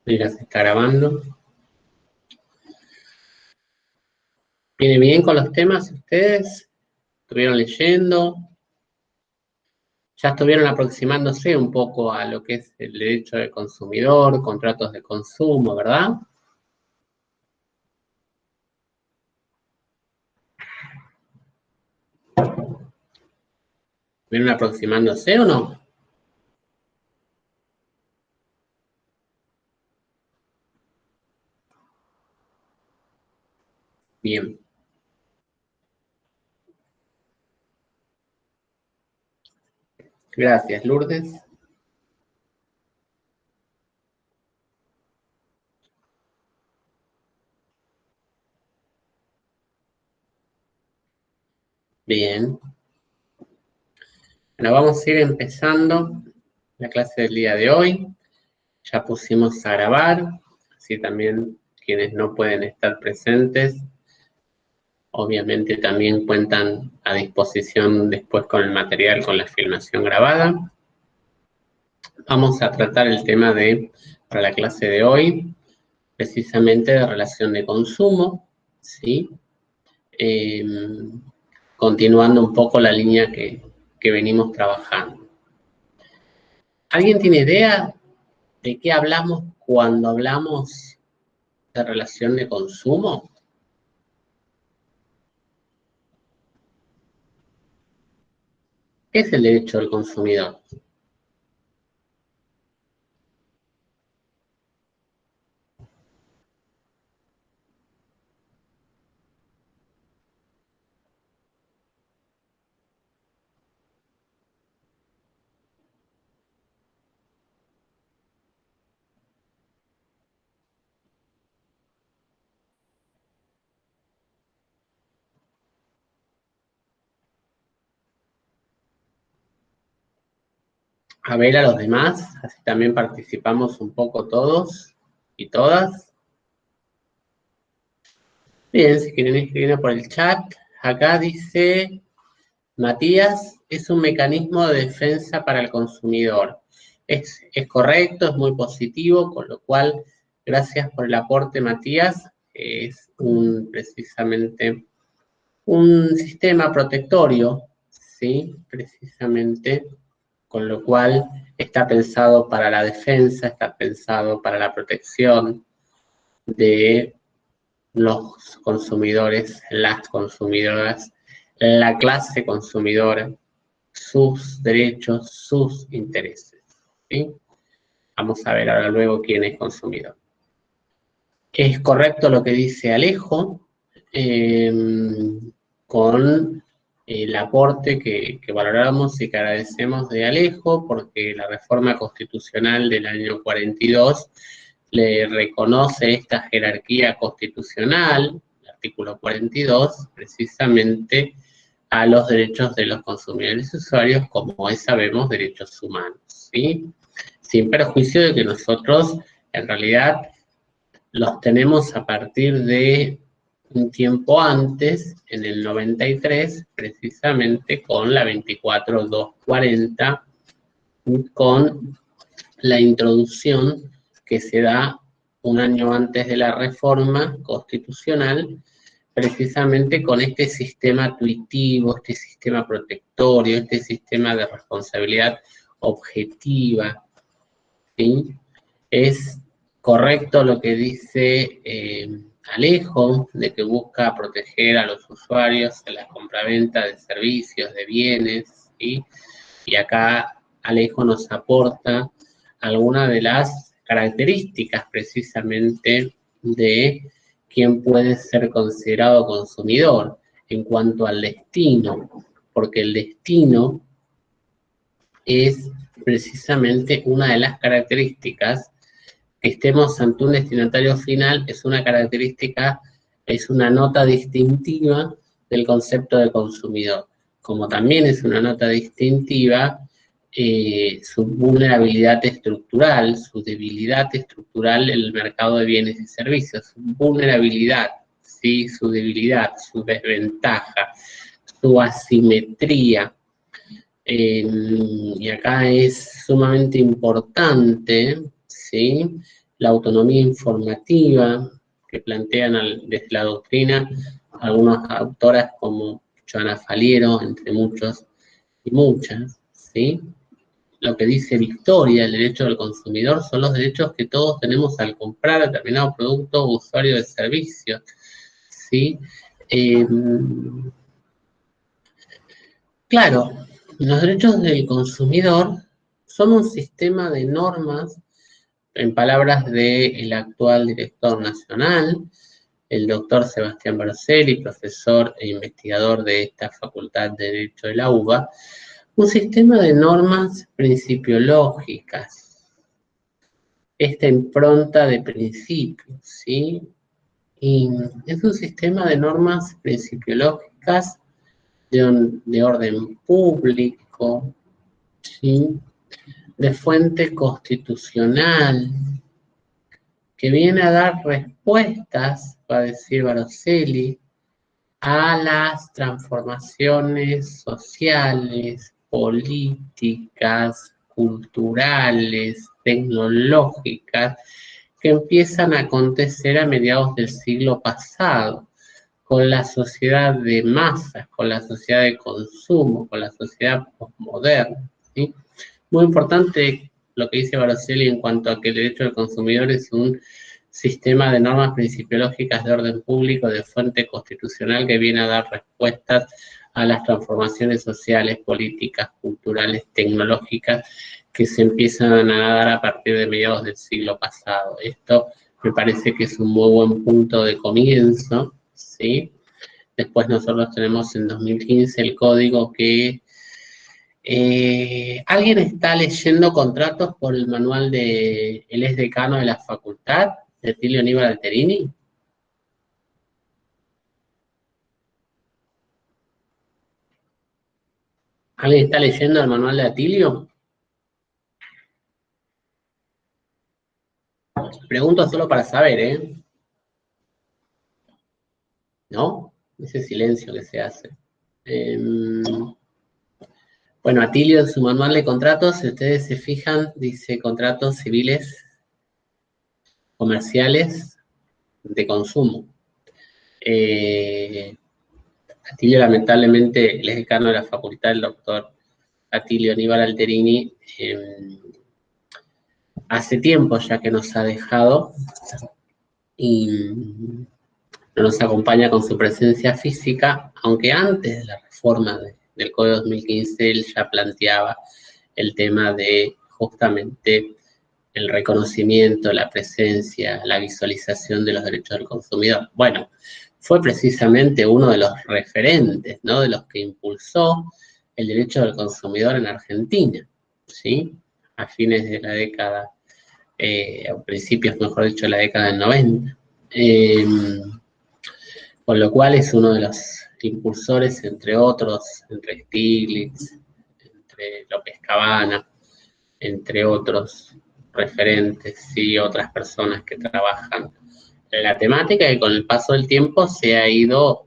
Mira, se está grabando. ¿Viene bien con los temas ustedes? ¿Estuvieron leyendo? Ya estuvieron aproximándose un poco a lo que es el derecho del consumidor, contratos de consumo, ¿verdad? ¿Vienen aproximándose o no? Bien. Gracias, Lourdes. Bien. Bueno, vamos a ir empezando la clase del día de hoy. Ya pusimos a grabar, así también quienes no pueden estar presentes obviamente también cuentan a disposición después con el material, con la filmación grabada. Vamos a tratar el tema para la clase de hoy, precisamente de relación de consumo, ¿sí? Continuando un poco la línea que venimos trabajando. ¿Alguien tiene idea de qué hablamos cuando hablamos de relación de consumo? ¿Qué es el derecho del consumidor? A ver a los demás, así también participamos un poco todos y todas. Bien, si quieren escribir por el chat, acá dice Matías, es un mecanismo de defensa para el consumidor. Es correcto, es muy positivo, con lo cual, gracias por el aporte, Matías. Es precisamente un sistema protectorio, ¿sí? Precisamente, con lo cual está pensado para la defensa, está pensado para la protección de los consumidores, las consumidoras, la clase consumidora, sus derechos, sus intereses, ¿sí? Vamos a ver ahora luego quién es consumidor. Es correcto lo que dice Alejo, con el aporte que valoramos y que agradecemos de Alejo, porque la reforma constitucional del año 42 le reconoce esta jerarquía constitucional, el artículo 42, precisamente a los derechos de los consumidores y usuarios, como hoy sabemos, derechos humanos, ¿sí? Sin perjuicio de que nosotros, en realidad, los tenemos a partir de un tiempo antes, en el 93, precisamente con la 24240, con la introducción que se da un año antes de la reforma constitucional, precisamente con este sistema tuitivo, este sistema protectorio, este sistema de responsabilidad objetiva, ¿sí? Es correcto lo que dice Alejo, de que busca proteger a los usuarios en la compraventa de servicios, de bienes, ¿sí? Y acá Alejo nos aporta algunas de las características precisamente de quién puede ser considerado consumidor en cuanto al destino, porque el destino es precisamente una de las características. Que estemos ante un destinatario final es una característica, es una nota distintiva del concepto de consumidor, como también es una nota distintiva su vulnerabilidad estructural, su debilidad estructural en el mercado de bienes y servicios, su vulnerabilidad, ¿sí? Su debilidad, su desventaja, su asimetría. Y acá es sumamente importante, ¿sí? la autonomía informativa que plantean desde la doctrina algunas autoras como Joana Faliero, entre muchos y muchas, ¿sí? Lo que dice Victoria, el derecho del consumidor, son los derechos que todos tenemos al comprar determinado producto o usuario de servicios, ¿sí? Claro, los derechos del consumidor son un sistema de normas, en palabras del actual director nacional, el doctor Sebastián Barcelli, profesor e investigador de esta Facultad de Derecho de la UBA, un sistema de normas principiológicas, esta impronta de principios, ¿sí? Y es un sistema de normas principiológicas de orden público, ¿sí? De fuente constitucional, que viene a dar respuestas, va a decir Barcelli, a las transformaciones sociales, políticas, culturales, tecnológicas, que empiezan a acontecer a mediados del siglo pasado, con la sociedad de masas, con la sociedad de consumo, con la sociedad posmoderna, ¿sí? Muy importante lo que dice Barcelli en cuanto a que el derecho del consumidor es un sistema de normas principiológicas de orden público de fuente constitucional que viene a dar respuestas a las transformaciones sociales, políticas, culturales, tecnológicas que se empiezan a dar a partir de mediados del siglo pasado. Esto me parece que es un muy buen punto de comienzo, ¿sí? Después nosotros tenemos en 2015 el código que ¿alguien está leyendo contratos por el manual de el ex decano de la facultad, de Atilio Aníbal Alterini? ¿Alguien está leyendo el manual de Atilio? Pregunto solo para saber, ¿eh? ¿No? Ese silencio que se hace. Bueno, Atilio en su manual de contratos, si ustedes se fijan, dice contratos civiles, comerciales, de consumo. Atilio, lamentablemente, el ex decano de la facultad, el doctor Atilio Aníbal Alterini, hace tiempo ya que nos ha dejado y no nos acompaña con su presencia física, aunque antes de la reforma del Código 2015 él ya planteaba el tema de justamente el reconocimiento, la presencia, la visualización de los derechos del consumidor. Bueno, fue precisamente uno de los referentes, ¿no? De los que impulsó el derecho del consumidor en Argentina, ¿sí? A fines de la década, a principios, mejor dicho, de la década del 90. Con lo cual es uno de los impulsores, entre otros, entre Stiglitz, entre López Cabana, entre otros referentes y otras personas que trabajan en la temática, y con el paso del tiempo se ha ido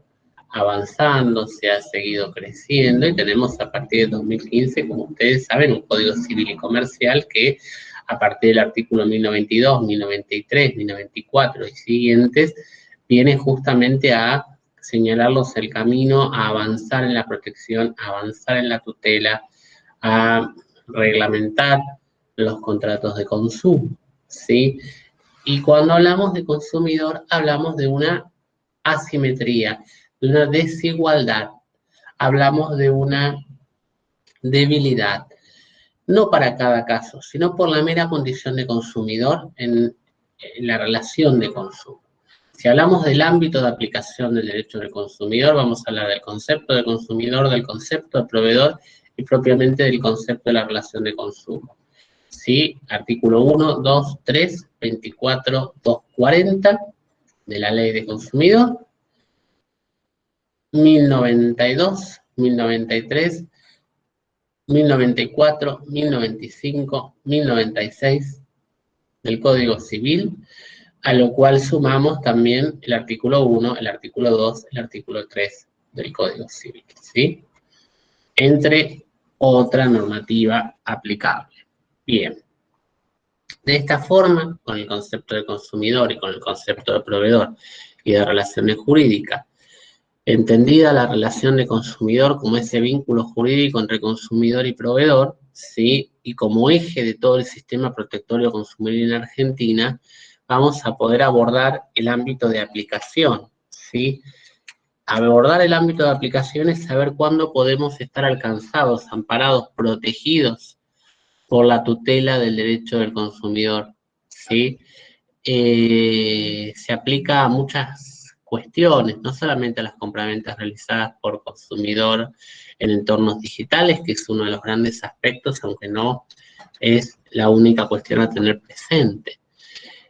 avanzando, se ha seguido creciendo, y tenemos a partir de 2015, como ustedes saben, un Código Civil y Comercial que a partir del artículo 1092, 1093, 1094 y siguientes, viene justamente a señalarlos el camino, a avanzar en la protección, a avanzar en la tutela, a reglamentar los contratos de consumo, ¿sí? Y cuando hablamos de consumidor, hablamos de una asimetría, de una desigualdad, hablamos de una debilidad, no para cada caso, sino por la mera condición de consumidor en la relación de consumo. Si hablamos del ámbito de aplicación del derecho del consumidor, vamos a hablar del concepto de consumidor, del concepto de proveedor y propiamente del concepto de la relación de consumo. ¿Sí? Artículo 1, 2, 3, 24, 240 de la Ley de Consumidor, 1092, 1093, 1094, 1095, 1096 del Código Civil, a lo cual sumamos también el artículo 1, el artículo 2, el artículo 3 del Código Civil, ¿sí? Entre otra normativa aplicable. Bien. De esta forma, con el concepto de consumidor y con el concepto de proveedor y de relaciones jurídicas, entendida la relación de consumidor como ese vínculo jurídico entre consumidor y proveedor, ¿sí? Y como eje de todo el sistema protectorio consumidor en Argentina, vamos a poder abordar el ámbito de aplicación, ¿sí? Abordar el ámbito de aplicación es saber cuándo podemos estar alcanzados, amparados, protegidos por la tutela del derecho del consumidor, ¿sí? Se aplica a muchas cuestiones, no solamente a las compraventas realizadas por consumidor en entornos digitales, que es uno de los grandes aspectos, aunque no es la única cuestión a tener presente.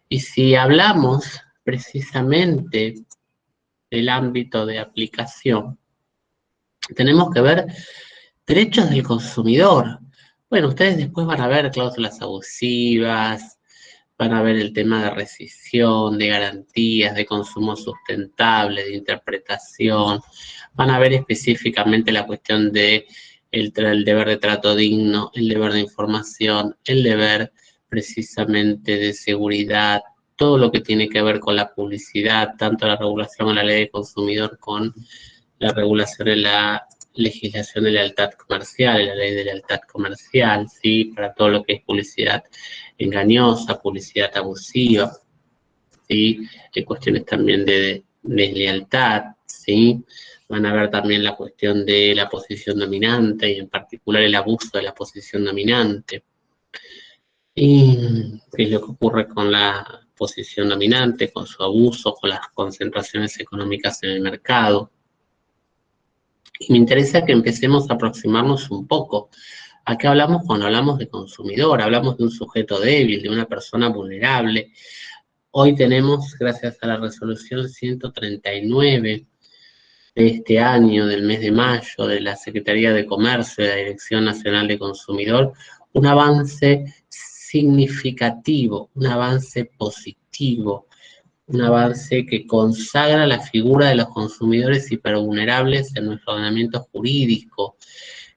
Y si hablamos precisamente del ámbito de aplicación, tenemos que ver derechos del consumidor. Bueno, ustedes después van a ver cláusulas abusivas, van a ver el tema de rescisión, de garantías, de consumo sustentable, de interpretación, van a ver específicamente la cuestión de el deber de trato digno, el deber de información, el deber precisamente de seguridad, todo lo que tiene que ver con la publicidad, tanto la regulación a la ley de consumidor con la regulación de la legislación de lealtad comercial, la ley de lealtad comercial, ¿sí? Para todo lo que es publicidad engañosa, publicidad abusiva, ¿sí? Hay cuestiones también de deslealtad, ¿sí? Van a ver también la cuestión de la posición dominante y en particular el abuso de la posición dominante. Y qué es lo que ocurre con la posición dominante, con su abuso, con las concentraciones económicas en el mercado. Y me interesa que empecemos a aproximarnos un poco. ¿A qué hablamos cuando hablamos de consumidor? Hablamos de un sujeto débil, de una persona vulnerable. Hoy tenemos, gracias a la resolución 139 de este año, del mes de mayo, de la Secretaría de Comercio y de la Dirección Nacional de Consumidor, un avance significativo, un avance positivo, un avance que consagra la figura de los consumidores hipervulnerables en nuestro ordenamiento jurídico,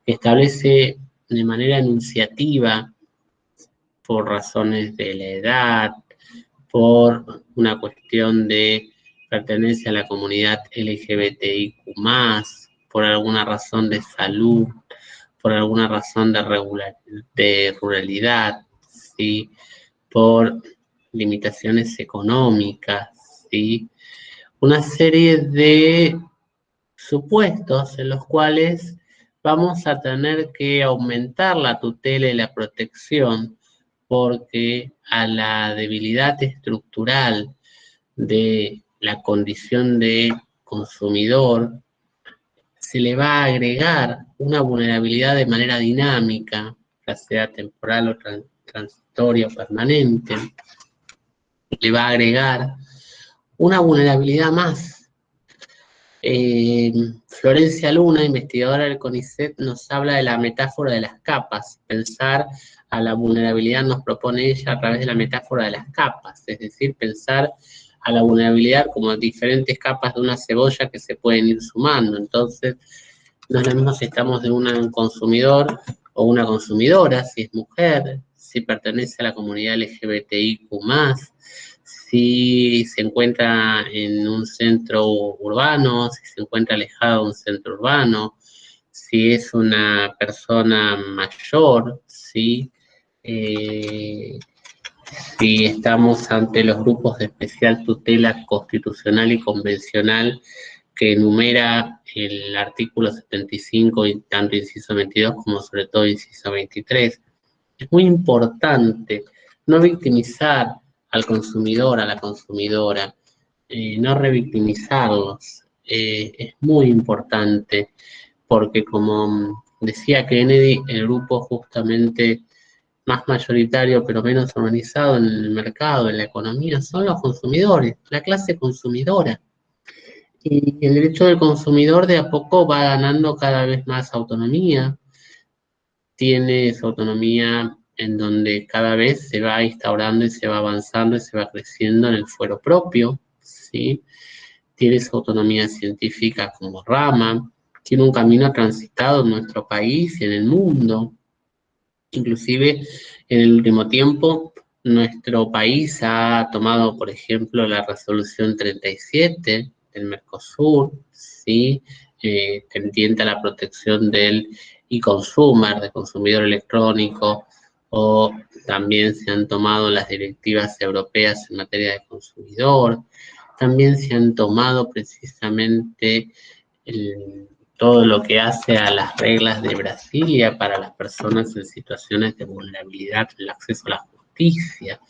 que establece de manera enunciativa, por razones de la edad, por una cuestión de pertenencia a la comunidad LGBTIQ+, por alguna razón de salud, por alguna razón de ruralidad, ¿sí? Por limitaciones económicas, ¿sí? Una serie de supuestos en los cuales vamos a tener que aumentar la tutela y la protección porque a la debilidad estructural de la condición de consumidor se le va a agregar una vulnerabilidad de manera dinámica, ya sea temporal o transitoria o permanente, le va a agregar una vulnerabilidad más. Florencia Luna, investigadora del CONICET, nos habla de la metáfora de las capas. Pensar a la vulnerabilidad nos propone ella a través de la metáfora de las capas, es decir, pensar a la vulnerabilidad como diferentes capas de una cebolla que se pueden ir sumando. Entonces, no es lo mismo si estamos de un consumidor o una consumidora, si es mujer, si pertenece a la comunidad LGBTIQ+, si se encuentra en un centro urbano, si se encuentra alejado de un centro urbano, si es una persona mayor, ¿sí? Si estamos ante los grupos de especial tutela constitucional y convencional que enumera el artículo 75, y tanto inciso 22 como sobre todo inciso 23. Es muy importante no victimizar al consumidor, a la consumidora, no revictimizarlos. Es muy importante porque, como decía Kennedy, el grupo justamente más mayoritario pero menos organizado en el mercado, en la economía, son los consumidores, la clase consumidora. Y el derecho del consumidor de a poco va ganando cada vez más autonomía, tiene esa autonomía en donde cada vez se va instaurando y se va avanzando y se va creciendo en el fuero propio, ¿sí? Tiene esa autonomía científica como rama, tiene un camino transitado en nuestro país y en el mundo, inclusive en el último tiempo Nuestro país ha tomado, por ejemplo, la resolución 37 del Mercosur, ¿sí? Tendiente a la protección del e-consumer, del consumidor electrónico, o también se han tomado las directivas europeas en materia de consumidor, también se han tomado precisamente todo lo que hace a las reglas de Brasilia para las personas en situaciones de vulnerabilidad, el acceso a la justicia.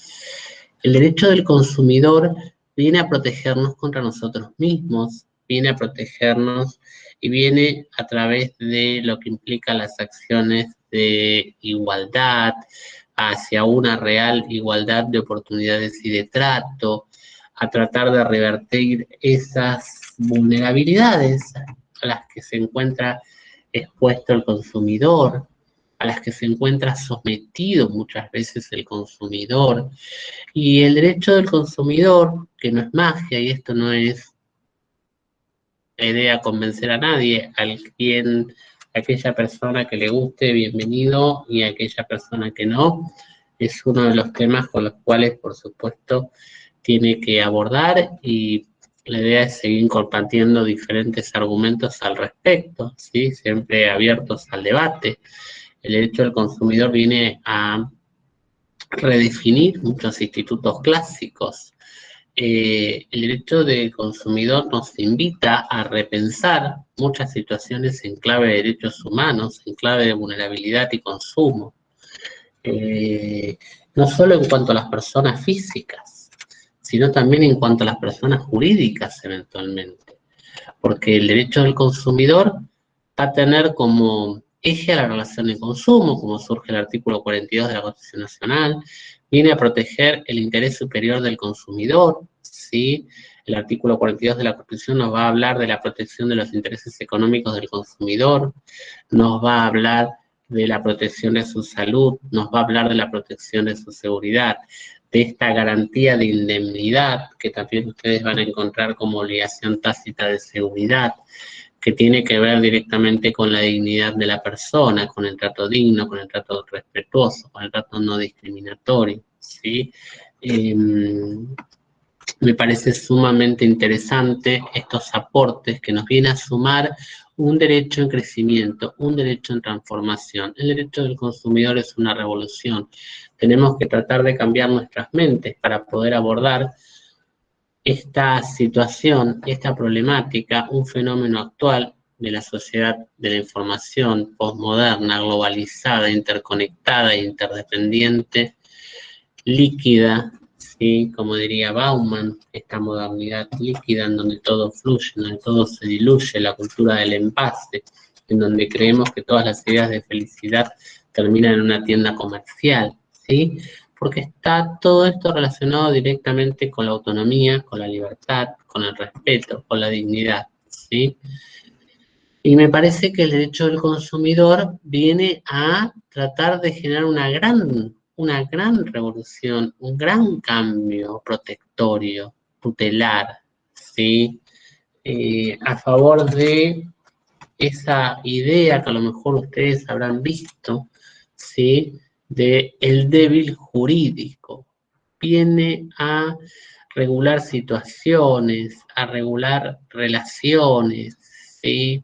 El derecho del consumidor viene a protegernos contra nosotros mismos, viene a protegernos y viene a través de lo que implica las acciones de igualdad, hacia una real igualdad de oportunidades y de trato, a tratar de revertir esas vulnerabilidades a las que se encuentra expuesto el consumidor, a las que se encuentra sometido muchas veces el consumidor. Y el derecho del consumidor, que no es magia, y esto no es la idea convencer a nadie, aquella persona que le guste, bienvenido, y aquella persona que no, es uno de los temas con los cuales, por supuesto, tiene que abordar, y la idea es seguir compartiendo diferentes argumentos al respecto, ¿sí? Siempre abiertos al debate. El derecho del consumidor viene a redefinir muchos institutos clásicos. El derecho del consumidor nos invita a repensar muchas situaciones en clave de derechos humanos, en clave de vulnerabilidad y consumo. No solo en cuanto a las personas físicas, sino también en cuanto a las personas jurídicas eventualmente. Porque el derecho del consumidor va a tener como eje a la relación de consumo, como surge el artículo 42 de la Constitución Nacional, viene a proteger el interés superior del consumidor, ¿sí? El artículo 42 de la Constitución nos va a hablar de la protección de los intereses económicos del consumidor, nos va a hablar de la protección de su salud, nos va a hablar de la protección de su seguridad, de esta garantía de indemnidad que también ustedes van a encontrar como obligación tácita de seguridad, que tiene que ver directamente con la dignidad de la persona, con el trato digno, con el trato respetuoso, con el trato no discriminatorio, ¿sí? Me parece sumamente interesante estos aportes que nos vienen a sumar un derecho en crecimiento, un derecho en transformación. El derecho del consumidor es una revolución. Tenemos que tratar de cambiar nuestras mentes para poder abordar esta situación, esta problemática, un fenómeno actual de la sociedad de la información postmoderna, globalizada, interconectada e interdependiente, líquida, ¿sí? Como diría Bauman, esta modernidad líquida en donde todo fluye, en donde todo se diluye, la cultura del envase, en donde creemos que todas las ideas de felicidad terminan en una tienda comercial, ¿sí? Porque está todo esto relacionado directamente con la autonomía, con la libertad, con el respeto, con la dignidad, ¿sí? Y me parece que el derecho del consumidor viene a tratar de generar una gran revolución, un gran cambio protectorio, tutelar, ¿sí? A favor de esa idea que a lo mejor ustedes habrán visto, ¿sí? De el débil jurídico. Viene a regular situaciones, a regular relaciones, ¿sí?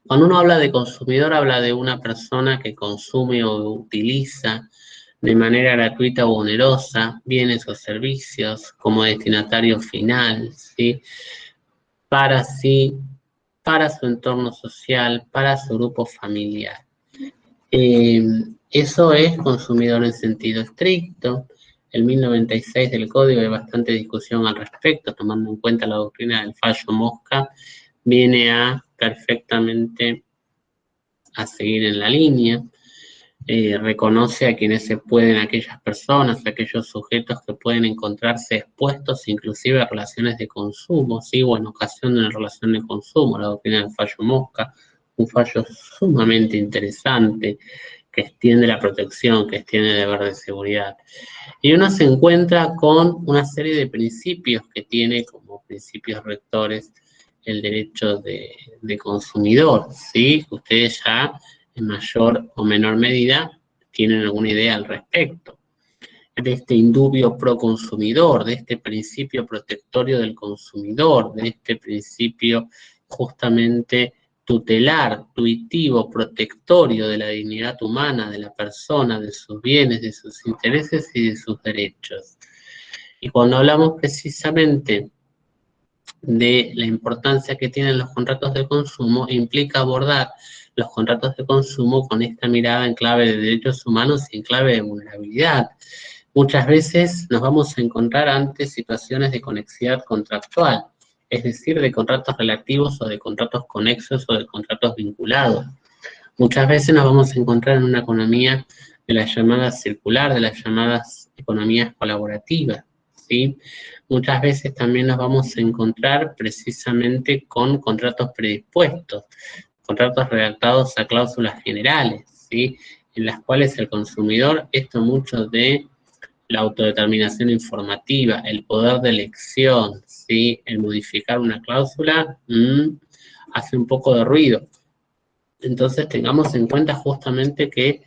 Cuando uno habla de consumidor, habla de una persona que consume o utiliza de manera gratuita o onerosa bienes o servicios como destinatario final, ¿sí? Para sí, para su entorno social, para su grupo familiar. Eso es consumidor en sentido estricto. El 1096 del Código hay bastante discusión al respecto, tomando en cuenta la doctrina del fallo Mosca, viene a perfectamente a seguir en la línea. Reconoce a quienes se pueden, aquellas personas, aquellos sujetos que pueden encontrarse expuestos inclusive a relaciones de consumo, ¿sí? O en ocasión de una relación de consumo, la doctrina del fallo Mosca, un fallo sumamente interesante que extiende la protección, que extiende el deber de seguridad. Y uno se encuentra con una serie de principios que tiene como principios rectores el derecho de consumidor, ¿sí? Ustedes ya en mayor o menor medida tienen alguna idea al respecto. de este indubio pro consumidor, de este principio protectorio del consumidor, de este principio justamente tutelar, tuitivo, protectorio de la dignidad humana, de la persona, de sus bienes, de sus intereses y de sus derechos. Y cuando hablamos precisamente de la importancia que tienen los contratos de consumo, implica abordar los contratos de consumo con esta mirada en clave de derechos humanos y en clave de vulnerabilidad. Muchas veces nos vamos a encontrar ante situaciones de conexidad contractual, es decir, de contratos relativos o de contratos conexos o de contratos vinculados. Muchas veces nos vamos a encontrar en una economía de las llamadas circular, de las llamadas economías colaborativas, ¿sí? Muchas veces también nos vamos a encontrar precisamente con contratos predispuestos, contratos redactados a cláusulas generales, ¿sí? En las cuales el consumidor, esto mucho de la autodeterminación informativa, el poder de elección, ¿sí? El modificar una cláusula, hace un poco de ruido. Entonces tengamos en cuenta justamente que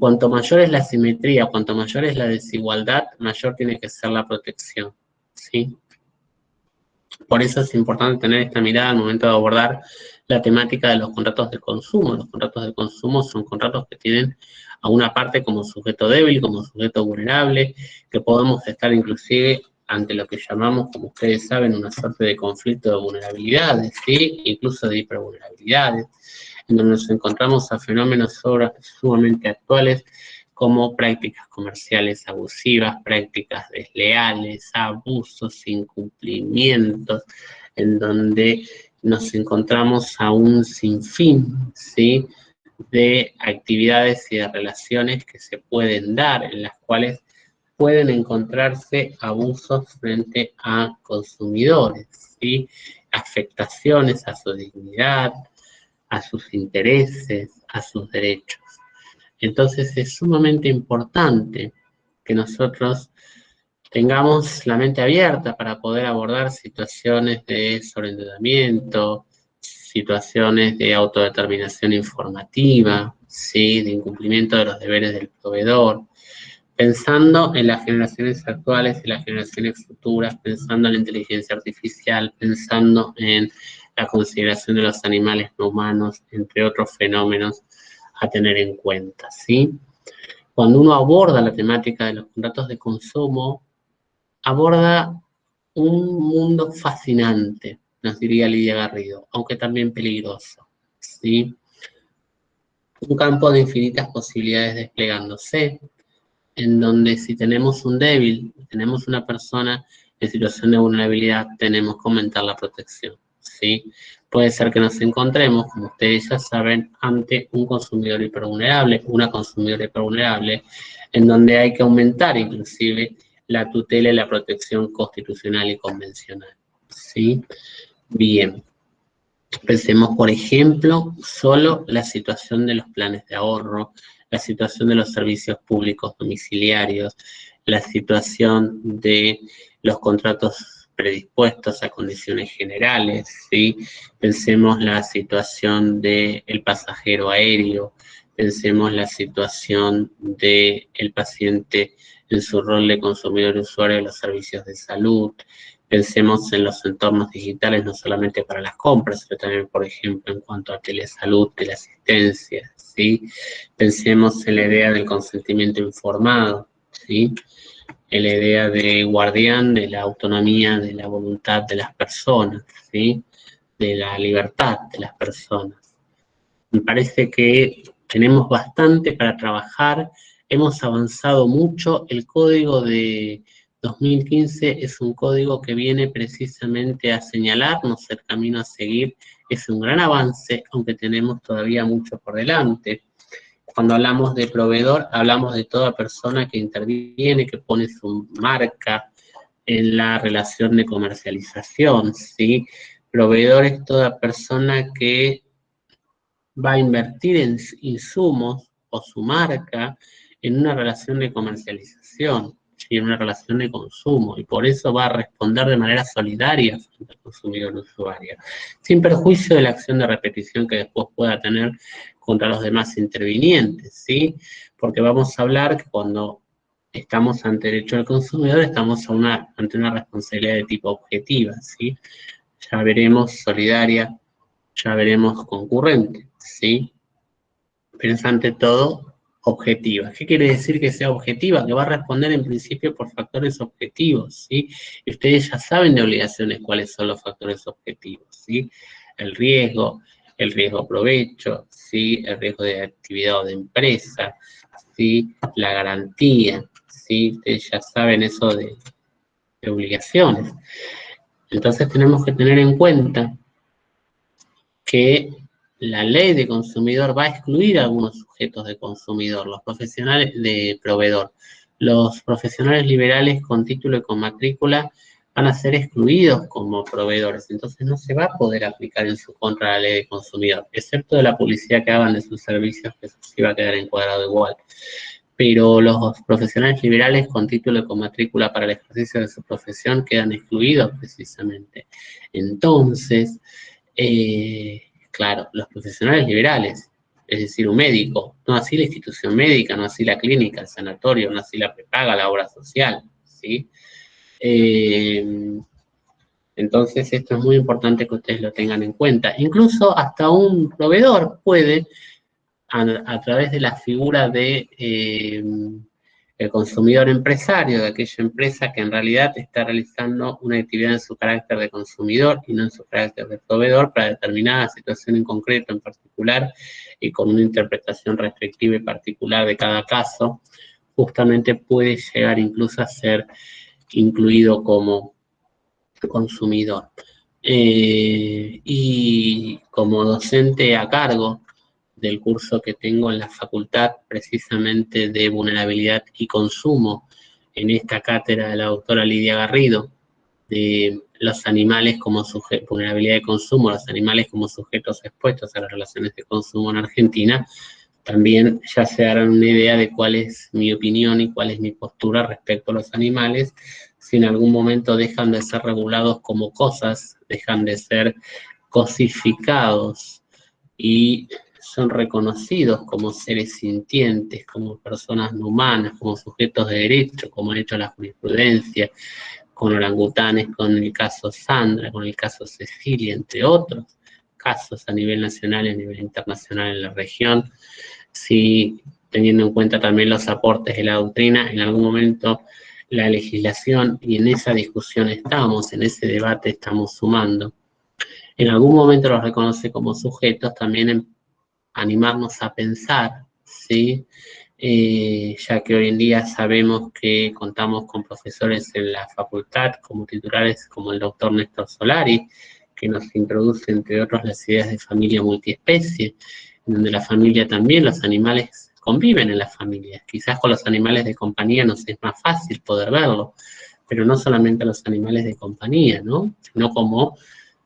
cuanto mayor es la asimetría, cuanto mayor es la desigualdad, mayor tiene que ser la protección, ¿sí? Por eso es importante tener esta mirada al momento de abordar la temática de los contratos de consumo. Los contratos de consumo son contratos que tienen a una parte como sujeto débil, como sujeto vulnerable, que podemos estar inclusive ante lo que llamamos, como ustedes saben, una suerte de conflicto de vulnerabilidades, ¿sí? Incluso de hipervulnerabilidades, en donde nos encontramos a fenómenos sumamente actuales como prácticas comerciales abusivas, prácticas desleales, abusos, incumplimientos, en donde nos encontramos a un sinfín, ¿sí?, de actividades y de relaciones que se pueden dar, en las cuales pueden encontrarse abusos frente a consumidores, ¿sí?, afectaciones a su dignidad, a sus intereses, a sus derechos. Entonces es sumamente importante que nosotros tengamos la mente abierta para poder abordar situaciones de sobreendeudamiento, situaciones de autodeterminación informativa, ¿sí?, de incumplimiento de los deberes del proveedor, pensando en las generaciones actuales y las generaciones futuras, pensando en la inteligencia artificial, pensando en la consideración de los animales no humanos, entre otros fenómenos a tener en cuenta, ¿sí? Cuando uno aborda la temática de los contratos de consumo, aborda un mundo fascinante, nos diría Lidia Garrido, aunque también peligroso, ¿sí? Un campo de infinitas posibilidades desplegándose, en donde si tenemos un débil, tenemos una persona en situación de vulnerabilidad, tenemos que aumentar la protección, ¿sí? Puede ser que nos encontremos, como ustedes ya saben, ante un consumidor hipervulnerable, una consumidora hipervulnerable, en donde hay que aumentar inclusive la tutela y la protección constitucional y convencional, ¿sí? Bien. Pensemos, por ejemplo, solo la situación de los planes de ahorro, la situación de los servicios públicos domiciliarios, la situación de los contratos predispuestos a condiciones generales, ¿sí? Pensemos la situación del pasajero aéreo, pensemos la situación del paciente en su rol de consumidor y usuario de los servicios de salud. Pensemos en los entornos digitales, no solamente para las compras, sino también, por ejemplo, en cuanto a telesalud, teleasistencia, ¿sí? Pensemos en la idea del consentimiento informado, ¿sí? En la idea de guardián de la autonomía, de la voluntad de las personas, ¿sí? De la libertad de las personas. Me parece que tenemos bastante para trabajar, hemos avanzado mucho, el código de 2015 es un código que viene precisamente a señalarnos el camino a seguir, es un gran avance, aunque tenemos todavía mucho por delante. Cuando hablamos de proveedor, hablamos de toda persona que interviene, que pone su marca en la relación de comercialización, ¿sí? Proveedor es toda persona que va a invertir en insumos o su marca en una relación de comercialización, ¿sí?, en una relación de consumo, y por eso va a responder de manera solidaria frente al consumidor usuario, sin perjuicio de la acción de repetición que después pueda tener contra los demás intervinientes, ¿sí? Porque vamos a hablar que cuando estamos ante derecho del consumidor, estamos ante una responsabilidad de tipo objetiva, ¿sí? Ya veremos solidaria, ya veremos concurrente, ¿sí? Pero es ante todo objetiva. ¿Qué quiere decir que sea objetiva? Que va a responder en principio por factores objetivos, ¿sí? Y ustedes ya saben de obligaciones cuáles son los factores objetivos, ¿sí? El riesgo provecho, ¿sí? El riesgo de actividad o de empresa, ¿sí? La garantía, ¿sí? Ustedes ya saben eso de obligaciones. Entonces tenemos que tener en cuenta que la ley de consumidor va a excluir a algunos sujetos de consumidor, los profesionales de proveedor. Los profesionales liberales con título y con matrícula van a ser excluidos como proveedores, entonces no se va a poder aplicar en su contra la ley de consumidor, excepto de la publicidad que hagan de sus servicios, que eso sí va a quedar encuadrado igual. Pero los profesionales liberales con título y con matrícula para el ejercicio de su profesión quedan excluidos precisamente. Entonces, claro, los profesionales liberales, es decir, un médico, no así la institución médica, no así la clínica, el sanatorio, no así la prepaga, la obra social, ¿sí? Entonces, esto es muy importante que ustedes lo tengan en cuenta. Incluso hasta un proveedor puede, a través de la figura de el consumidor empresario, de aquella empresa que en realidad está realizando una actividad en su carácter de consumidor y no en su carácter de proveedor para determinada situación en concreto, en particular, y con una interpretación restrictiva y particular de cada caso, justamente puede llegar incluso a ser incluido como consumidor. Y como docente a cargo del curso que tengo en la facultad, precisamente de vulnerabilidad y consumo, en esta cátedra de la doctora Lidia Garrido, de los animales como sujetos, vulnerabilidad y consumo, los animales como sujetos expuestos a las relaciones de consumo en Argentina, también ya se darán una idea de cuál es mi opinión y cuál es mi postura respecto a los animales, si en algún momento dejan de ser regulados como cosas, dejan de ser cosificados y son reconocidos como seres sintientes, como personas no humanas, como sujetos de derecho, como ha hecho la jurisprudencia, con orangutanes, con el caso Sandra, con el caso Cecilia, entre otros casos a nivel nacional y a nivel internacional en la región. Sí, teniendo en cuenta también los aportes de la doctrina, en algún momento la legislación, y en esa discusión estamos, en ese debate estamos sumando, en algún momento los reconoce como sujetos, también en animarnos a pensar, ¿sí? Ya que hoy en día sabemos que contamos con profesores en la facultad, como titulares como el doctor Néstor Solari, que nos introduce, entre otros, las ideas de familia multiespecie, donde la familia también, los animales conviven en las familias. Quizás con los animales de compañía nos es más fácil poder verlo, pero no solamente los animales de compañía, ¿no? Sino como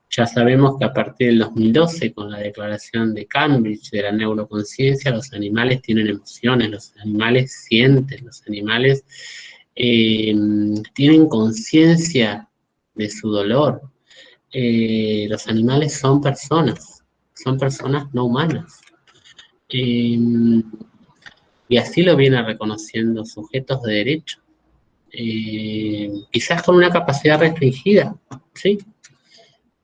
ya sabemos que a partir del 2012, con la declaración de Cambridge de la neuroconciencia, los animales tienen emociones, los animales sienten, los animales tienen conciencia de su dolor. Los animales son personas no humanas. Y así lo viene reconociendo sujetos de derecho. Quizás con una capacidad restringida, ¿sí?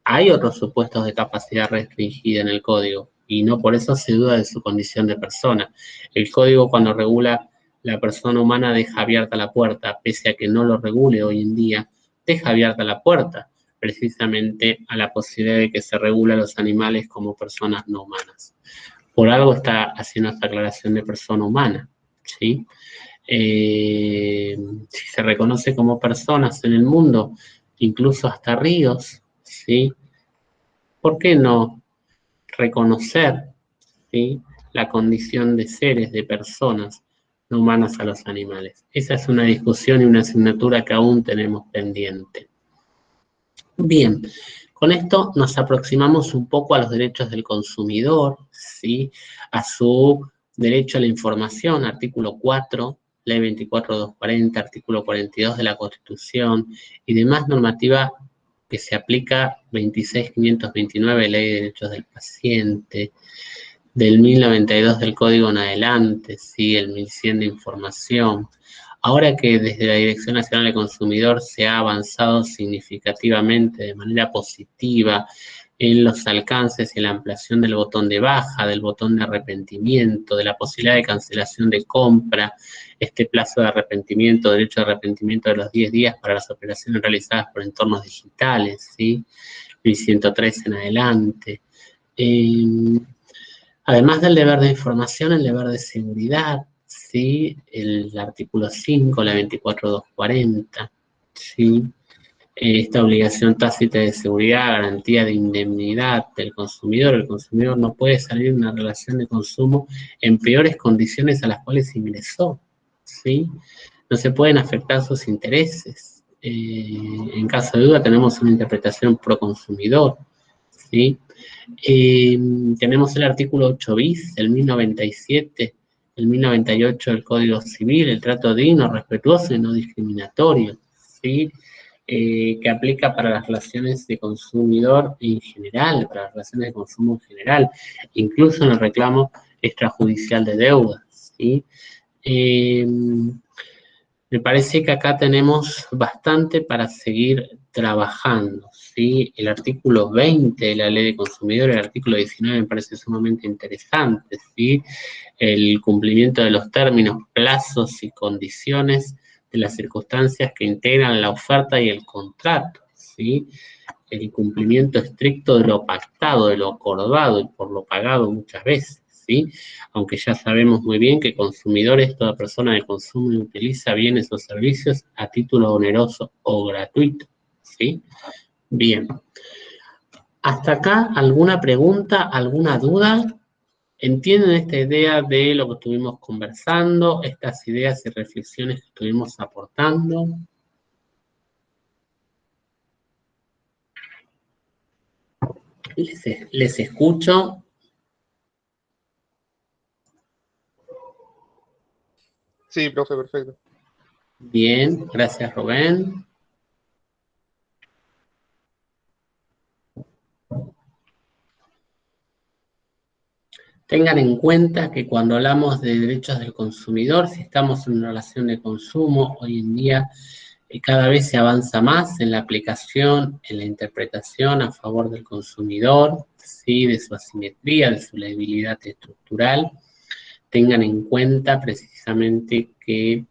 Hay otros supuestos de capacidad restringida en el código y no por eso se duda de su condición de persona. El código, cuando regula la persona humana, deja abierta la puerta, pese a que no lo regule hoy en día, deja abierta la puerta precisamente a la posibilidad de que se regule a los animales como personas no humanas. Por algo está haciendo esta aclaración de persona humana, ¿sí? Si se reconoce como personas en el mundo, incluso hasta ríos, ¿sí? ¿Por qué no reconocer, ¿sí?, la condición de seres, de personas no humanas a los animales? Esa es una discusión y una asignatura que aún tenemos pendiente. Bien, con esto nos aproximamos un poco a los derechos del consumidor, ¿sí?, a su derecho a la información, artículo 4, ley 24.240, artículo 42 de la Constitución y demás normativa que se aplica, 26.529, ley de derechos del paciente, del 1092 del código en adelante, ¿sí?, el 1100 de información. Ahora que desde la Dirección Nacional del Consumidor se ha avanzado significativamente de manera positiva en los alcances y la ampliación del botón de baja, del botón de arrepentimiento, de la posibilidad de cancelación de compra, este plazo de arrepentimiento, derecho de arrepentimiento de los 10 días para las operaciones realizadas por entornos digitales, ¿sí? 1103 en adelante. Además del deber de información, el deber de seguridad, ¿sí? El artículo 5, la 24240, ¿sí? Esta obligación tácita de seguridad, garantía de indemnidad del consumidor. El consumidor no puede salir de una relación de consumo en peores condiciones a las cuales ingresó, ¿sí? No se pueden afectar sus intereses. En caso de duda tenemos una interpretación pro consumidor, ¿sí? Tenemos el artículo 8 bis, el 1097, el 1098 del Código Civil, el trato digno, respetuoso y no discriminatorio, ¿sí? Que aplica para las relaciones de consumidor en general, para las relaciones de consumo en general, incluso en el reclamo extrajudicial de deudas, ¿sí? Me parece que acá tenemos bastante para seguir trabajando, ¿sí? El artículo 20 de la Ley de Consumidor, el artículo 19 me parece sumamente interesante, ¿sí? El cumplimiento de los términos, plazos y condiciones de las circunstancias que integran la oferta y el contrato, ¿sí? El cumplimiento estricto de lo pactado, de lo acordado y por lo pagado muchas veces, ¿sí? Aunque ya sabemos muy bien que consumidor es toda persona de consumo y utiliza bienes o servicios a título oneroso o gratuito, ¿sí? Bien. Hasta acá, ¿alguna pregunta, alguna duda? ¿Entienden esta idea de lo que estuvimos conversando, estas ideas y reflexiones que estuvimos aportando? Les escucho. Sí, profe, perfecto. Bien, gracias Rubén. Tengan en cuenta que cuando hablamos de derechos del consumidor, si estamos en una relación de consumo, hoy en día cada vez se avanza más en la aplicación, en la interpretación a favor del consumidor, ¿sí? De su asimetría, de su legibilidad estructural. Tengan en cuenta precisamente que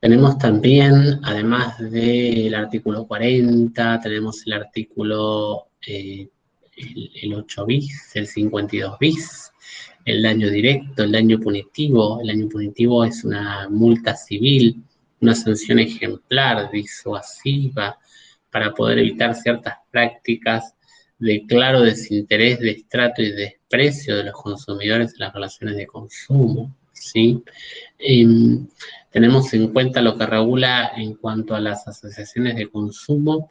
tenemos también, además del artículo 40, tenemos el artículo el 8 bis, el 52 bis, el daño directo, el daño punitivo. El daño punitivo es una multa civil, una sanción ejemplar, disuasiva, para poder evitar ciertas prácticas de claro desinterés, destrato y desprecio de los consumidores en las relaciones de consumo, ¿sí? Tenemos en cuenta lo que regula en cuanto a las asociaciones de consumo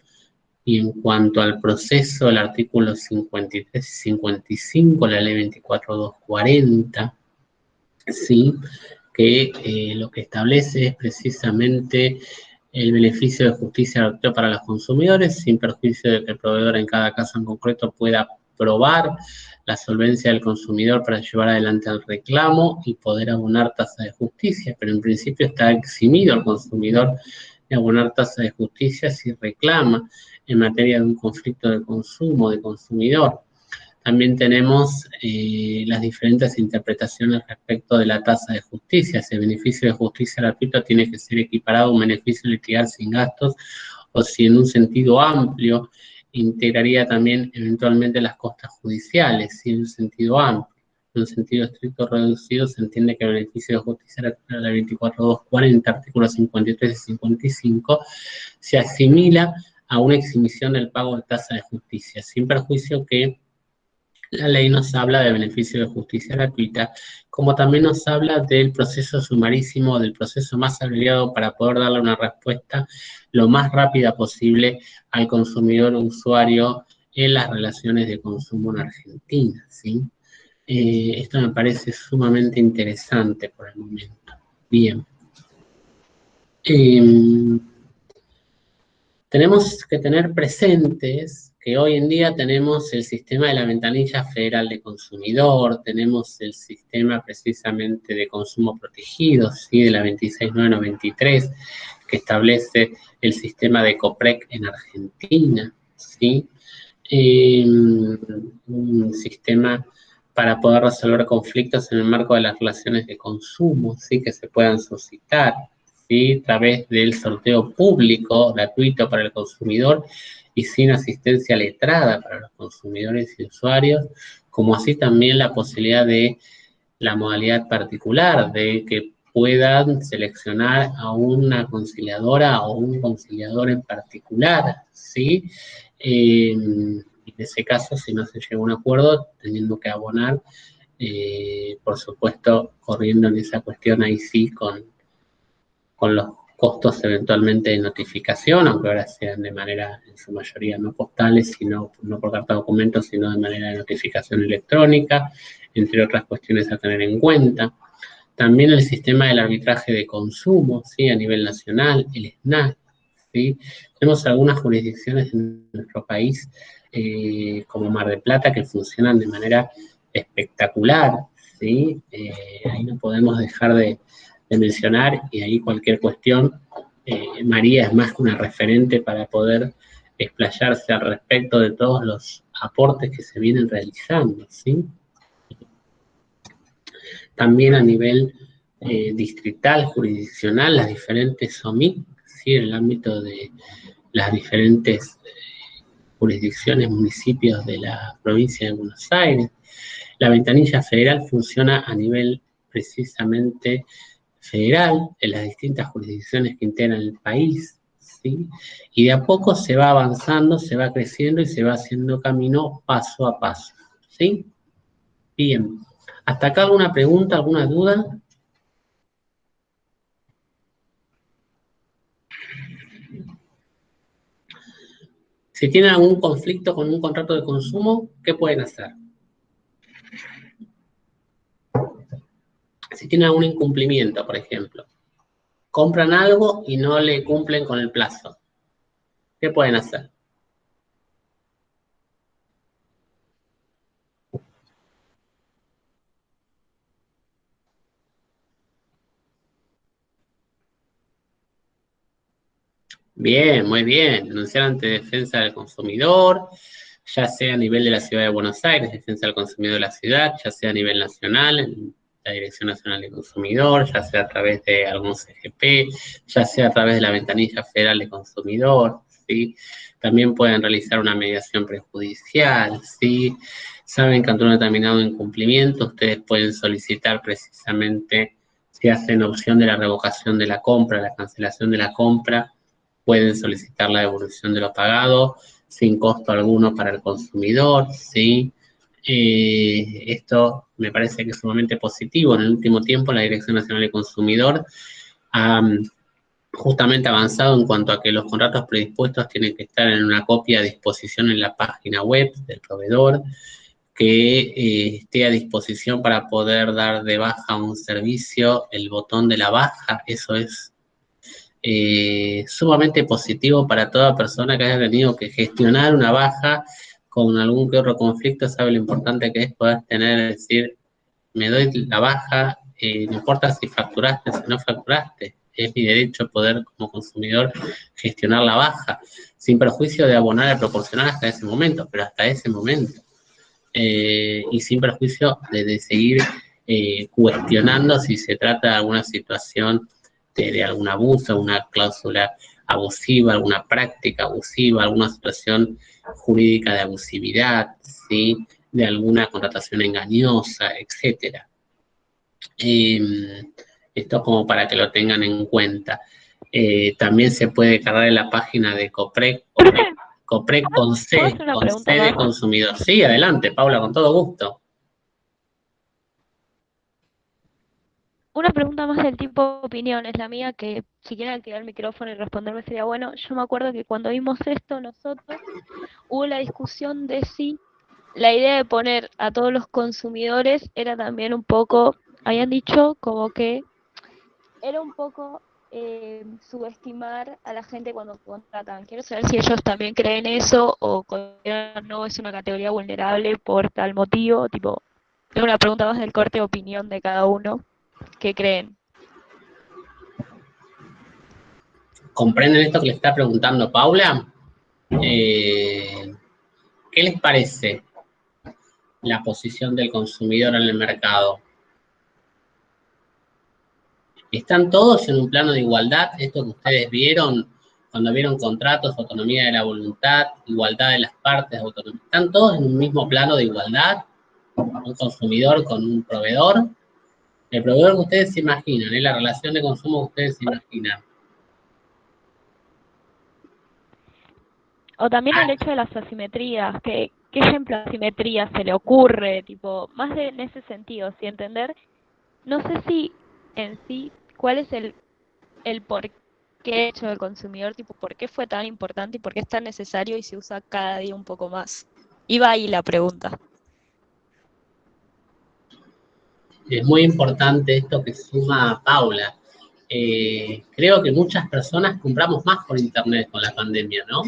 y en cuanto al proceso, el artículo 53 y 55, la ley 24240, ¿sí? Que lo que establece es precisamente el beneficio de justicia gratuita para los consumidores, sin perjuicio de que el proveedor en cada caso en concreto pueda probar la solvencia del consumidor para llevar adelante el reclamo y poder abonar tasa de justicia, pero en principio está eximido el consumidor de abonar tasa de justicia si reclama en materia de un conflicto de consumo, de consumidor. También tenemos las diferentes interpretaciones respecto de la tasa de justicia. Si el beneficio de justicia gratuita tiene que ser equiparado a un beneficio de litigar sin gastos, o si en un sentido amplio integraría también eventualmente las costas judiciales, si en un sentido amplio. En un sentido estricto reducido se entiende que el beneficio de justicia gratuita de la 24240, artículos 53 y 55, se asimila a una exhibición del pago de tasa de justicia, sin perjuicio que la ley nos habla de beneficio de justicia gratuita, como también nos habla del proceso sumarísimo, del proceso más abreviado para poder darle una respuesta lo más rápida posible al consumidor o usuario en las relaciones de consumo en Argentina, ¿sí? Esto me parece sumamente interesante por el momento. Bien. Tenemos que tener presentes que hoy en día tenemos el sistema de la Ventanilla Federal de Consumidor, tenemos el sistema precisamente de consumo protegido, ¿sí? De la 26993, que establece el sistema de COPREC en Argentina, ¿sí? Un sistema para poder resolver conflictos en el marco de las relaciones de consumo, ¿sí? Que se puedan suscitar, ¿sí? A través del sorteo público, gratuito para el consumidor y sin asistencia letrada para los consumidores y usuarios, como así también la posibilidad de la modalidad particular, de que puedan seleccionar a una conciliadora o un conciliador en particular, ¿sí? En ese caso, si no se llega a un acuerdo, teniendo que abonar, por supuesto, corriendo en esa cuestión ahí sí con los costos eventualmente de notificación, aunque ahora sean de manera, en su mayoría, no postales, sino no por carta de documentos, sino de manera de notificación electrónica, entre otras cuestiones a tener en cuenta. También el sistema del arbitraje de consumo, ¿sí? A nivel nacional, el SNAC, ¿sí? Tenemos algunas jurisdicciones en nuestro país, como Mar del Plata, que funcionan de manera espectacular, ¿sí? Ahí no podemos dejar de mencionar, y ahí cualquier cuestión, María es más que una referente para poder explayarse al respecto de todos los aportes que se vienen realizando, ¿sí? También a nivel distrital, jurisdiccional, las diferentes OMIC, ¿sí? En el ámbito de las diferentes jurisdicciones, municipios de la provincia de Buenos Aires. La ventanilla federal funciona a nivel precisamente federal en las distintas jurisdicciones que integran el país, ¿sí? Y de a poco se va avanzando, se va creciendo y se va haciendo camino paso a paso, ¿sí? Bien. ¿Hasta acá alguna pregunta, alguna duda? Si tienen algún conflicto con un contrato de consumo, ¿qué pueden hacer? Si tienen algún incumplimiento, por ejemplo, compran algo y no le cumplen con el plazo, ¿qué pueden hacer? Bien, muy bien. Denunciar ante defensa del consumidor, ya sea a nivel de la Ciudad de Buenos Aires, defensa del consumidor de la ciudad, ya sea a nivel nacional, en la Dirección Nacional del Consumidor, ya sea a través de algún CGP, ya sea a través de la Ventanilla Federal de Consumidor, ¿sí? También pueden realizar una mediación prejudicial, ¿sí? Saben que ante un determinado incumplimiento, ustedes pueden solicitar precisamente, si hacen opción de la revocación de la compra, la cancelación de la compra, pueden solicitar la devolución de lo pagado sin costo alguno para el consumidor, ¿sí? Esto me parece que es sumamente positivo. En el último tiempo, la Dirección Nacional del Consumidor ha justamente avanzado en cuanto a que los contratos predispuestos tienen que estar en una copia a disposición en la página web del proveedor, que esté a disposición para poder dar de baja un servicio, el botón de la baja. Eso es sumamente positivo para toda persona que haya tenido que gestionar una baja con algún que otro conflicto. Sabe lo importante que es poder tener, es decir, me doy la baja, no importa si facturaste, si no facturaste, es mi derecho poder como consumidor gestionar la baja, sin perjuicio de abonar al proporcional hasta ese momento, pero hasta ese momento. Y sin perjuicio de seguir cuestionando si se trata de alguna situación de algún abuso, una cláusula abusiva, alguna práctica abusiva, alguna situación jurídica de abusividad, ¿sí? De alguna contratación engañosa, etcétera. Esto como para que lo tengan en cuenta. También se puede cargar en la página de COPREC, COPREC con ¿Puedo C, hacer una con pregunta C de más? consumidor. Sí, adelante, Paula, con todo gusto. Una pregunta más del tipo opinión, es la mía, que si quieren activar el micrófono y responderme sería bueno. Yo me acuerdo que cuando vimos esto nosotros, hubo la discusión de si la idea de poner a todos los consumidores era también un poco, habían dicho como que era un poco subestimar a la gente cuando contratan. Quiero saber si ellos también creen eso o consideran no es una categoría vulnerable por tal motivo. Tipo, tengo una pregunta más del corte de opinión de cada uno. ¿Qué creen? ¿Comprenden esto que le está preguntando Paula? ¿Qué les parece la posición del consumidor en el mercado? ¿Están todos en un plano de igualdad? Esto que ustedes vieron cuando vieron contratos, autonomía de la voluntad, igualdad de las partes, autonomía. ¿Están todos en un mismo plano de igualdad? Un consumidor con un proveedor. El proveedor que ustedes se imaginan, la relación de consumo que ustedes se imaginan. O también el hecho de las asimetrías. ¿Qué ejemplo de asimetría se le ocurre? Tipo, más en ese sentido, si entender. No sé si en sí, cuál es el por qué hecho del consumidor, tipo, por qué fue tan importante y por qué es tan necesario y se usa cada día un poco más. Iba ahí la pregunta. Es muy importante esto que suma Paula. Creo que muchas personas compramos más por internet con la pandemia, ¿no?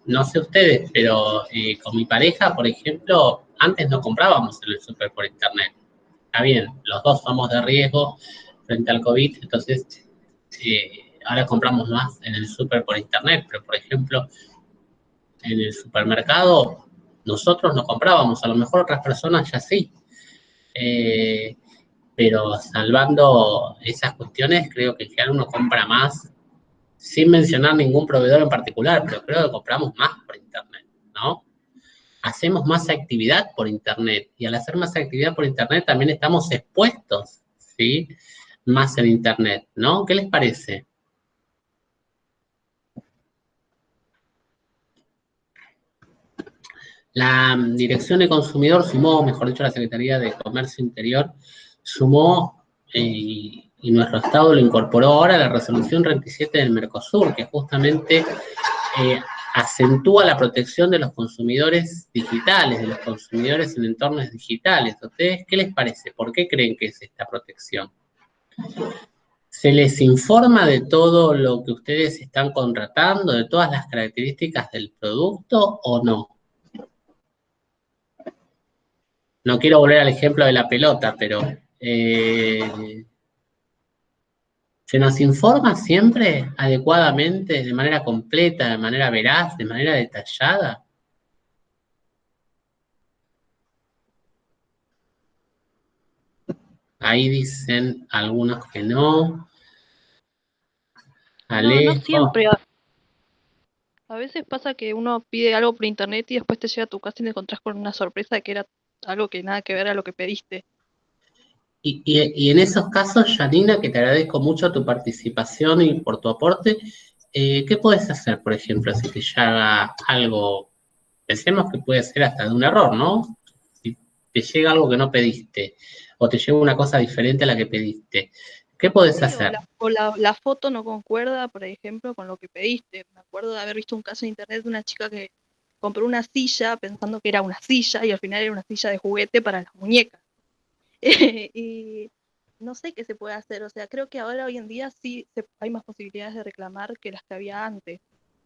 No sé ustedes, pero con mi pareja, por ejemplo, antes no comprábamos en el súper por internet. Está bien, los dos somos de riesgo frente al COVID, entonces ahora compramos más en el súper por internet, pero por ejemplo, en el supermercado nosotros no comprábamos, a lo mejor otras personas ya sí. Pero salvando esas cuestiones, creo que en general uno compra más, sin mencionar ningún proveedor en particular, pero creo que compramos más por internet, ¿no? Hacemos más actividad por internet, y al hacer más actividad por internet también estamos expuestos, ¿sí? Más en internet, ¿no? ¿Qué les parece? La Dirección de Consumidor sumó, mejor dicho, la Secretaría de Comercio Interior, sumó y nuestro Estado lo incorporó ahora a la resolución 37 del Mercosur, que justamente acentúa la protección de los consumidores digitales, de los consumidores en entornos digitales. ¿A ustedes qué les parece? ¿Por qué creen que es esta protección? ¿Se les informa de todo lo que ustedes están contratando, de todas las características del producto o no? No quiero volver al ejemplo de la pelota, pero ¿se nos informa siempre adecuadamente, de manera completa, de manera veraz, de manera detallada? Ahí dicen algunos que no. No Alejo. siempre. A veces pasa que uno pide algo por internet y después te llega a tu casa y te encontrás con una sorpresa de que era algo que nada que ver a lo que pediste. Y en esos casos, Janina, que te agradezco mucho tu participación y por tu aporte, ¿qué puedes hacer, por ejemplo, si te llega algo, pensemos que puede ser hasta de un error, ¿no? Si te llega algo que no pediste, o te llega una cosa diferente a la que pediste, ¿qué podés Sí, hacer? la foto no concuerda, por ejemplo, con lo que pediste. Me acuerdo de haber visto un caso en internet de una chica que compró una silla pensando que era una silla y al final era una silla de juguete para las muñecas. Y no sé qué se puede hacer, o sea, creo que ahora hoy en día sí hay más posibilidades de reclamar que las que había antes.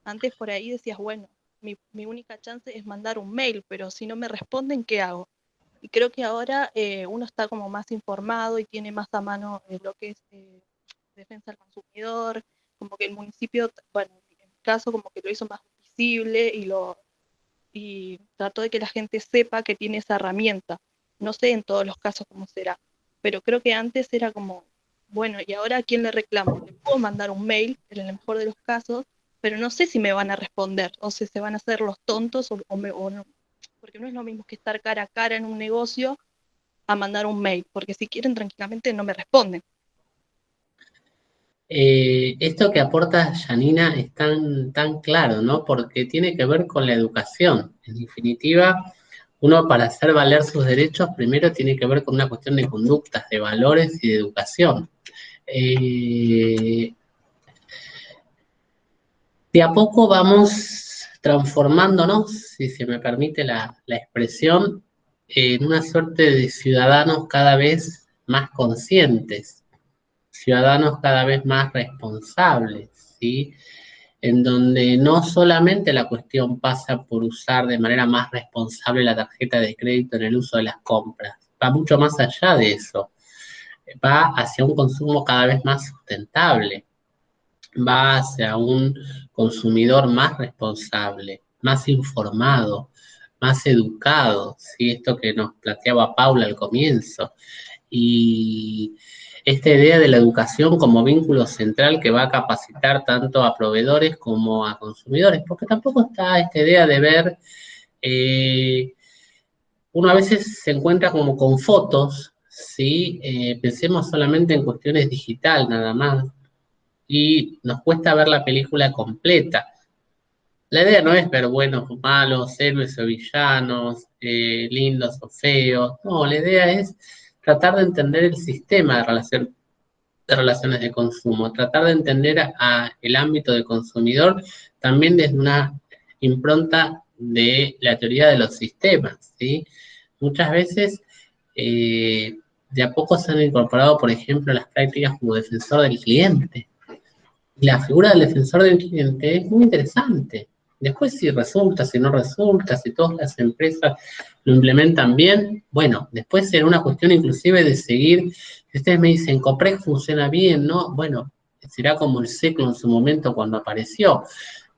Antes por ahí decías, bueno, mi única chance es mandar un mail, pero si no me responden, ¿qué hago? Y creo que ahora uno está como más informado y tiene más a mano lo que es defensa del consumidor, como que el municipio, bueno, en mi caso como que lo hizo más visible y trató de que la gente sepa que tiene esa herramienta. No sé en todos los casos cómo será, pero creo que antes era como, bueno, ¿y ahora a quién le reclamo? Le puedo mandar un mail, en el mejor de los casos, pero no sé si me van a responder, o si se van a hacer los tontos o no, porque no es lo mismo que estar cara a cara en un negocio a mandar un mail, porque si quieren tranquilamente no me responden. Esto que aporta Janina es tan claro, ¿no? Porque tiene que ver con la educación. En definitiva, uno para hacer valer sus derechos primero tiene que ver con una cuestión de conductas, de valores y de educación. De a poco vamos transformándonos, si se me permite la expresión, en una suerte de ciudadanos cada vez más conscientes, ciudadanos cada vez más responsables, ¿sí? En donde no solamente la cuestión pasa por usar de manera más responsable la tarjeta de crédito en el uso de las compras, va mucho más allá de eso, va hacia un consumo cada vez más sustentable, va hacia un consumidor más responsable, más informado, más educado, ¿sí? Esto que nos planteaba Paula al comienzo. Y esta idea de la educación como vínculo central que va a capacitar tanto a proveedores como a consumidores, porque tampoco está esta idea de ver, uno a veces se encuentra como con fotos, ¿sí? Pensemos solamente en cuestiones digital nada más, y nos cuesta ver la película completa. La idea no es ver buenos o malos, héroes o villanos, lindos o feos. No, la idea es tratar de entender el sistema de relaciones de consumo, tratar de entender el ámbito del consumidor también desde una impronta de la teoría de los sistemas, ¿sí? Muchas veces de a poco se han incorporado, por ejemplo, las prácticas como defensor del cliente. Y la figura del defensor del cliente es muy interesante. Después si resulta, si no resulta, si todas las empresas lo implementan bien, bueno, después será una cuestión inclusive de seguir. Si ustedes me dicen, Coprex funciona bien, ¿no? Bueno, será como el SECLO en su momento cuando apareció.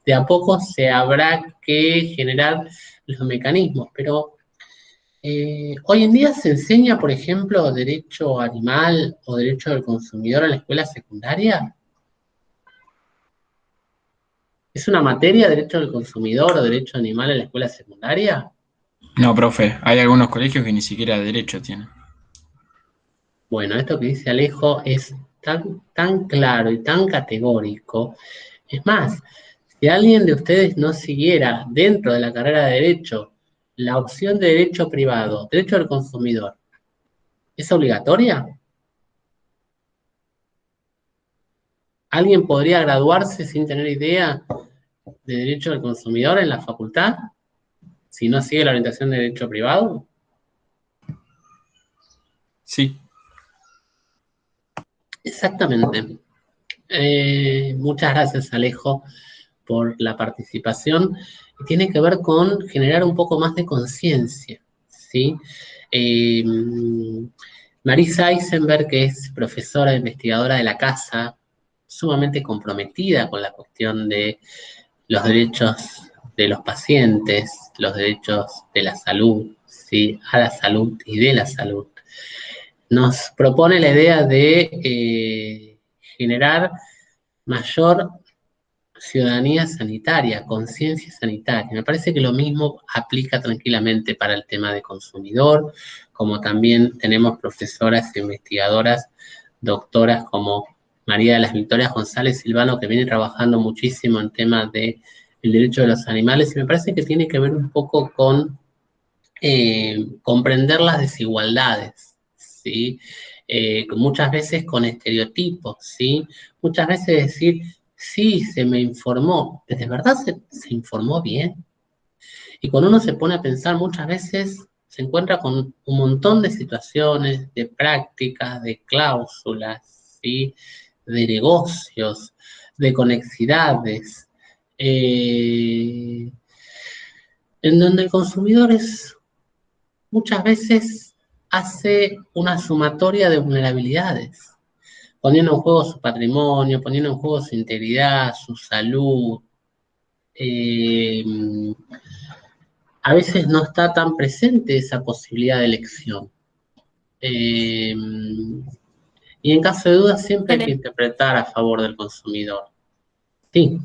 De a poco se habrá que generar los mecanismos, pero hoy en día se enseña, por ejemplo, derecho animal o derecho del consumidor en la escuela secundaria. ¿Es una materia, derecho del consumidor o derecho animal en la escuela secundaria? No, profe, hay algunos colegios que ni siquiera derecho tienen. Bueno, esto que dice Alejo es tan claro y tan categórico. Es más, si alguien de ustedes no siguiera dentro de la carrera de Derecho la opción de derecho privado, derecho del consumidor, ¿es obligatoria? ¿Alguien podría graduarse sin tener idea de derecho del consumidor en la facultad si no sigue la orientación de derecho privado? Sí. Exactamente. Muchas gracias, Alejo, por la participación. Tiene que ver con generar un poco más de conciencia, ¿sí? Eh, Marisa Eisenberg, que es profesora e investigadora de la casa, sumamente comprometida con la cuestión de los derechos de los pacientes, los derechos de la salud, ¿sí? A la salud y de la salud. Nos propone la idea de generar mayor ciudadanía sanitaria, conciencia sanitaria. Me parece que lo mismo aplica tranquilamente para el tema de consumidor, como también tenemos profesoras e investigadoras, doctoras como María de las Victorias González Silvano, que viene trabajando muchísimo en temas de el derecho de los animales, y me parece que tiene que ver un poco con comprender las desigualdades, ¿sí? Muchas veces con estereotipos, ¿sí? Muchas veces decir, sí, se me informó, ¿pero de verdad se informó bien? Y cuando uno se pone a pensar, muchas veces se encuentra con un montón de situaciones, de prácticas, de cláusulas, ¿sí? De negocios, de conexidades, en donde el consumidor muchas veces hace una sumatoria de vulnerabilidades, poniendo en juego su patrimonio, poniendo en juego su integridad, su salud. Eh, a veces no está tan presente esa posibilidad de elección. Y en caso de duda siempre hay que interpretar a favor del consumidor. Sí.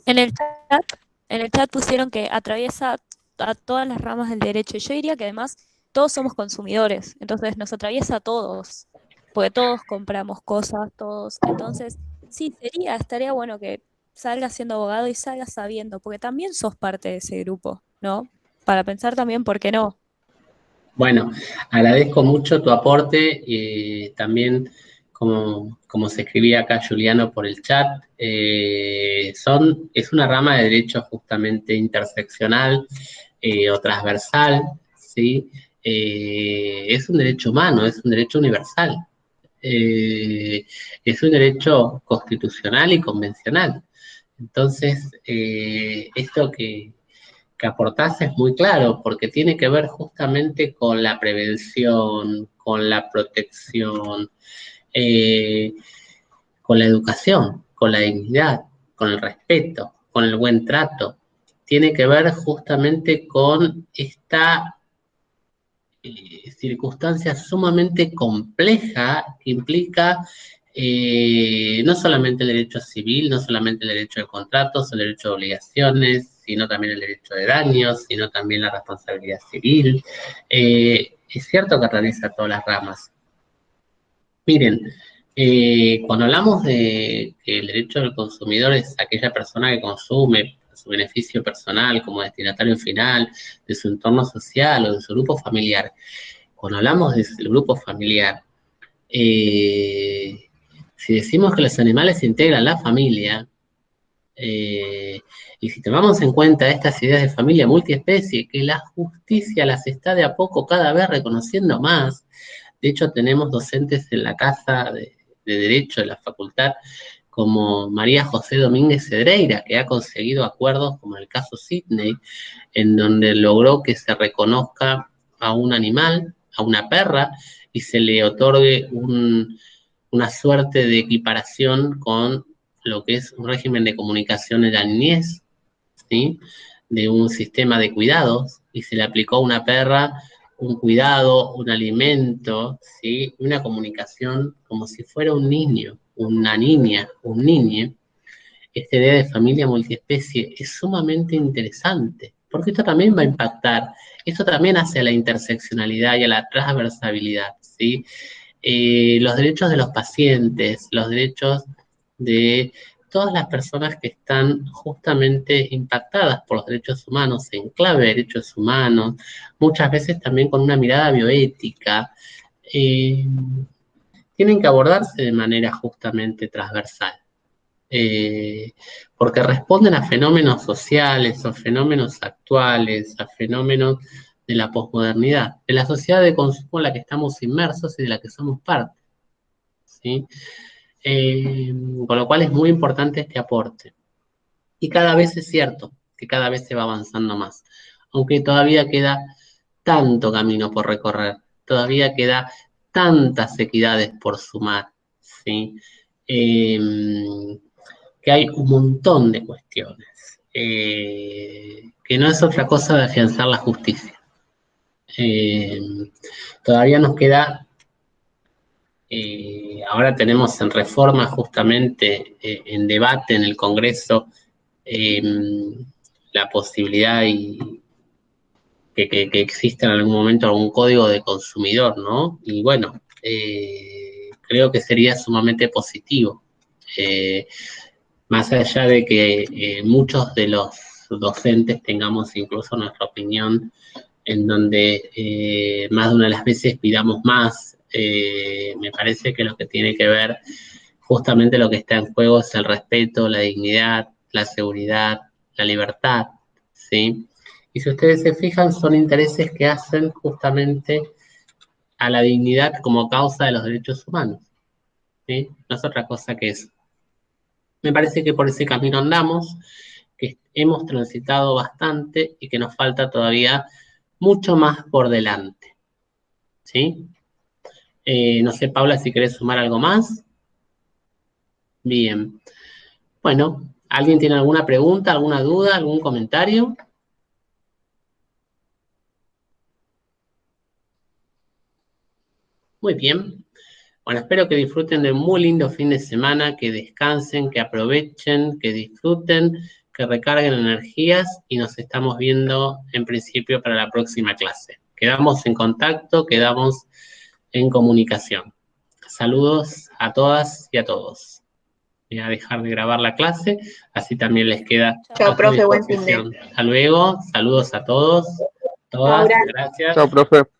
En el chat pusieron que atraviesa a todas las ramas del derecho. Y yo diría que además todos somos consumidores, entonces nos atraviesa a todos, porque todos compramos cosas, todos. Entonces, sí, estaría bueno que salgas siendo abogado y salgas sabiendo, porque también sos parte de ese grupo, ¿no? Para pensar también por qué no. Bueno, agradezco mucho tu aporte, también como se escribía acá Juliano por el chat, es una rama de derecho justamente interseccional o transversal, ¿sí? es un derecho humano, es un derecho universal, es un derecho constitucional y convencional. Entonces, esto que aportás es muy claro, porque tiene que ver justamente con la prevención, con la protección, con la educación, con la dignidad, con el respeto, con el buen trato. Tiene que ver justamente con esta circunstancia sumamente compleja que implica no solamente el derecho civil, no solamente el derecho de contratos, el derecho de obligaciones, sino también el derecho de daños, sino también la responsabilidad civil. Es cierto que atraviesa todas las ramas. Miren, cuando hablamos de que el derecho del consumidor es aquella persona que consume para su beneficio personal como destinatario final, de su entorno social o de su grupo familiar, cuando hablamos del grupo familiar, si decimos que los animales integran la familia, y si tomamos en cuenta estas ideas de familia multiespecie, que la justicia las está de a poco cada vez reconociendo más. De hecho, tenemos docentes en la Casa de Derecho de la Facultad, como María José Domínguez Cedreira, que ha conseguido acuerdos, como en el caso Sidney, en donde logró que se reconozca a un animal, a una perra, y se le otorgue una suerte de equiparación con lo que es un régimen de comunicación en la niñez, ¿sí? De un sistema de cuidados, y se le aplicó a una perra un cuidado, un alimento, ¿sí? Una comunicación como si fuera un niño, una niña, un niño. Esta idea de familia multiespecie es sumamente interesante, porque esto también va a impactar, esto también hace a la interseccionalidad y a la transversabilidad, ¿sí? Los derechos de los pacientes, los derechos de todas las personas que están justamente impactadas por los derechos humanos, en clave de derechos humanos, muchas veces también con una mirada bioética, tienen que abordarse de manera justamente transversal, porque responden a fenómenos sociales, a fenómenos actuales, a fenómenos de la posmodernidad, de la sociedad de consumo en la que estamos inmersos y de la que somos parte, ¿sí? Con lo cual es muy importante este aporte. Y cada vez es cierto que cada vez se va avanzando más, aunque todavía queda tanto camino por recorrer, todavía queda tantas equidades por sumar, ¿sí? Que hay un montón de cuestiones, que no es otra cosa de afianzar la justicia. Todavía nos queda, ahora tenemos en reforma justamente en debate en el Congreso la posibilidad que exista en algún momento algún código de consumidor, ¿no? Y bueno, creo que sería sumamente positivo. Más allá de que muchos de los docentes tengamos incluso nuestra opinión, en donde más de una de las veces pidamos más, me parece que lo que tiene que ver, justamente lo que está en juego es el respeto, la dignidad, la seguridad, la libertad, ¿sí? Y si ustedes se fijan, son intereses que hacen justamente a la dignidad como causa de los derechos humanos, ¿sí? No es otra cosa que eso. Me parece que por ese camino andamos, que hemos transitado bastante y que nos falta todavía mucho más por delante, ¿sí? No sé, Paula, si querés sumar algo más. Bien. Bueno, ¿alguien tiene alguna pregunta, alguna duda, algún comentario? Muy bien. Bueno, espero que disfruten de un muy lindo fin de semana, que descansen, que aprovechen, que disfruten, que recarguen energías y nos estamos viendo en principio para la próxima clase. Quedamos en contacto, quedamos en comunicación. Saludos a todas y a todos. Voy a dejar de grabar la clase, así también les queda Chao, a su profe, buen fin de. disposición. Hasta luego, saludos a todos, todas, gracias. Chao, profe.